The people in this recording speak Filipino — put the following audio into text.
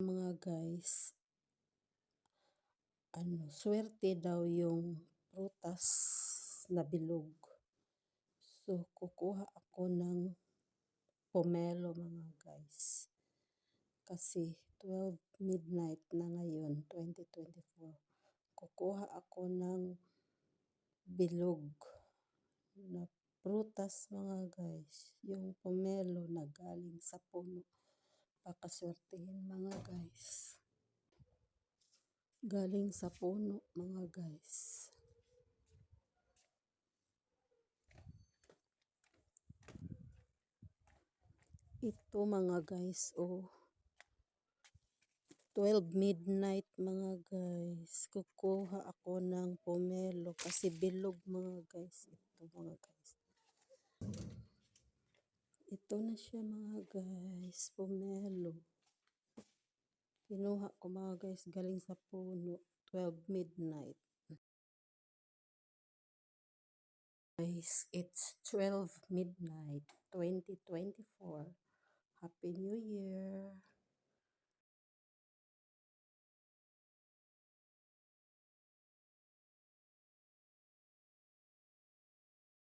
mga guys, swerte daw yung prutas na bilog. So, kukuha ako ng pomelo mga guys. Kasi 12 midnight na ngayon, 2024. Kukuha ako ng bilog na prutas mga guys. Yung pomelo na galing sa puno. Pakaswertehin mga guys. Galing sa puno mga guys. Ito mga guys, 12 midnight mga guys. Kukuha ako ng pomelo kasi bilog mga guys. Ito mga guys. Ito na siya mga guys, pomelo. Kinuha ko mga guys galing sa puno, 12 midnight. Guys, it's 12 midnight, 2024. Happy New Year!